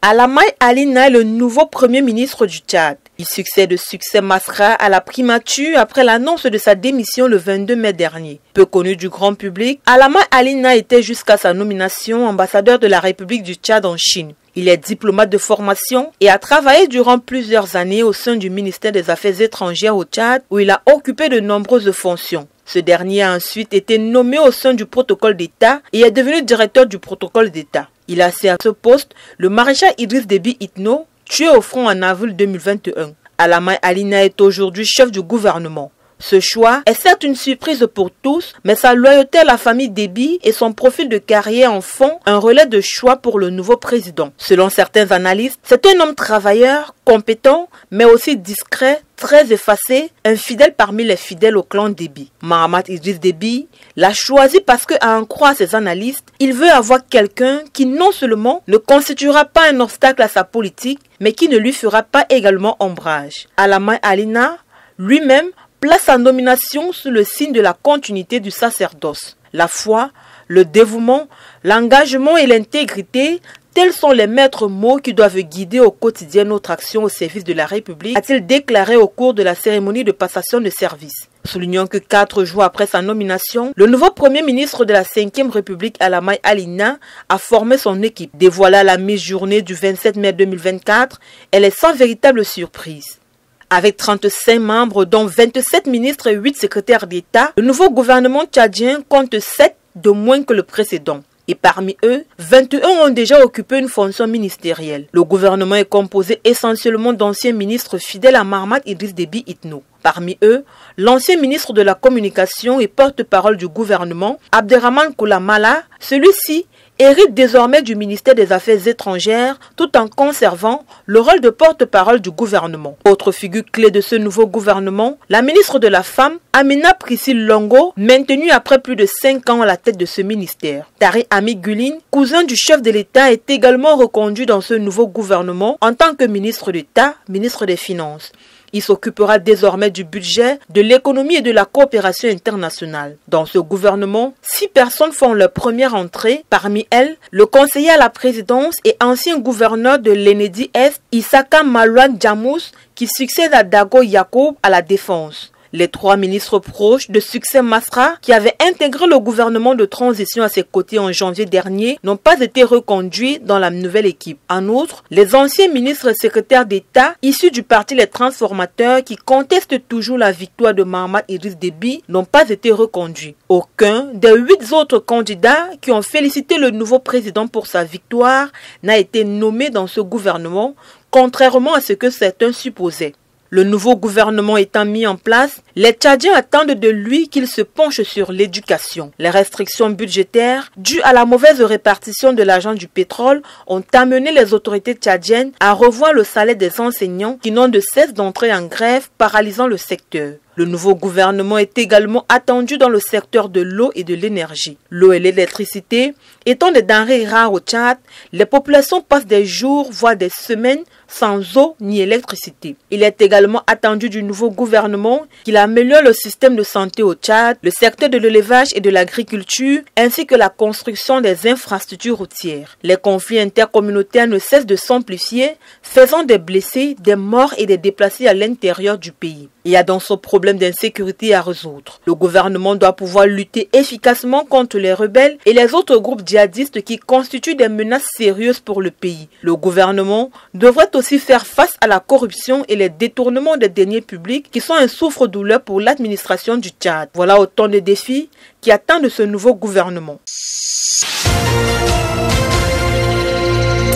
Alamai Alina est le nouveau premier ministre du Tchad. Il succède Succès Masra à la primature après l'annonce de sa démission le 22 mai dernier. Peu connu du grand public, Alamai Alina était jusqu'à sa nomination ambassadeur de la République du Tchad en Chine. Il est diplomate de formation et a travaillé durant plusieurs années au sein du ministère des Affaires étrangères au Tchad où il a occupé de nombreuses fonctions. Ce dernier a ensuite été nommé au sein du protocole d'État et est devenu directeur du protocole d'État. Il a assis à ce poste le maréchal Idriss Déby Itno, tué au front en avril 2021. Alamai Alina est aujourd'hui chef du gouvernement. Ce choix est certes une surprise pour tous, mais sa loyauté à la famille Déby et son profil de carrière en font un relais de choix pour le nouveau président. Selon certains analystes, c'est un homme travailleur, compétent, mais aussi discret, très effacé, un fidèle parmi les fidèles au clan Déby. Mahamat Idriss Déby l'a choisi parce que, à en croire ses analystes, il veut avoir quelqu'un qui non seulement ne constituera pas un obstacle à sa politique, mais qui ne lui fera pas également ombrage. Alamai Alina, lui-même, place sa nomination sous le signe de la continuité du sacerdoce. La foi, le dévouement, l'engagement et l'intégrité, tels sont les maîtres mots qui doivent guider au quotidien notre action au service de la République, a-t-il déclaré au cours de la cérémonie de passation de service. Soulignant que 4 jours après sa nomination, le nouveau premier ministre de la 5e République, Alamai Alina, a formé son équipe. Dévoilée à la mi-journée du 27 mai 2024, elle est sans véritable surprise. Avec 35 membres, dont 27 ministres et 8 secrétaires d'État, le nouveau gouvernement tchadien compte 7 de moins que le précédent. Et parmi eux, 21 ont déjà occupé une fonction ministérielle. Le gouvernement est composé essentiellement d'anciens ministres fidèles à Mahamat Idriss Déby Itno. Parmi eux, l'ancien ministre de la Communication et porte-parole du gouvernement, Abderrahmane Koulamala, celui-ci hérite désormais du ministère des Affaires étrangères tout en conservant le rôle de porte-parole du gouvernement. Autre figure clé de ce nouveau gouvernement, la ministre de la Femme, Amina Priscille Longo, maintenue après plus de 5 ans à la tête de ce ministère. Tari Ami Gulin, cousin du chef de l'État, est également reconduit dans ce nouveau gouvernement en tant que ministre d'État, ministre des Finances. Il s'occupera désormais du budget, de l'économie et de la coopération internationale. Dans ce gouvernement, 6 personnes font leur première entrée. Parmi elles, le conseiller à la présidence et ancien gouverneur de l'Enedi-Est, Issaka Malouane Djamous, qui succède à Dago Yacoub à la défense. Les 3 ministres proches de Succès Masra, qui avaient intégré le gouvernement de transition à ses côtés en janvier dernier, n'ont pas été reconduits dans la nouvelle équipe. En outre, les anciens ministres et secrétaires d'État, issus du parti Les Transformateurs, qui contestent toujours la victoire de Mahamat Idriss Déby, n'ont pas été reconduits. Aucun des 8 autres candidats qui ont félicité le nouveau président pour sa victoire n'a été nommé dans ce gouvernement, contrairement à ce que certains supposaient. Le nouveau gouvernement étant mis en place, les Tchadiens attendent de lui qu'il se penche sur l'éducation. Les restrictions budgétaires, dues à la mauvaise répartition de l'argent du pétrole, ont amené les autorités tchadiennes à revoir le salaire des enseignants qui n'ont de cesse d'entrer en grève, paralysant le secteur. Le nouveau gouvernement est également attendu dans le secteur de l'eau et de l'énergie. L'eau et l'électricité étant des denrées rares au Tchad, les populations passent des jours, voire des semaines sans eau ni électricité. Il est également attendu du nouveau gouvernement qu'il améliore le système de santé au Tchad, le secteur de l'élevage et de l'agriculture, ainsi que la construction des infrastructures routières. Les conflits intercommunautaires ne cessent de s'amplifier, faisant des blessés, des morts et des déplacés à l'intérieur du pays. Il y a donc ce problème d'insécurité à résoudre. Le gouvernement doit pouvoir lutter efficacement contre les rebelles et les autres groupes djihadistes qui constituent des menaces sérieuses pour le pays. Le gouvernement devrait aussi faire face à la corruption et les détournements des deniers publics qui sont un souffre-douleur pour l'administration du Tchad. Voilà autant de défis qui attendent ce nouveau gouvernement.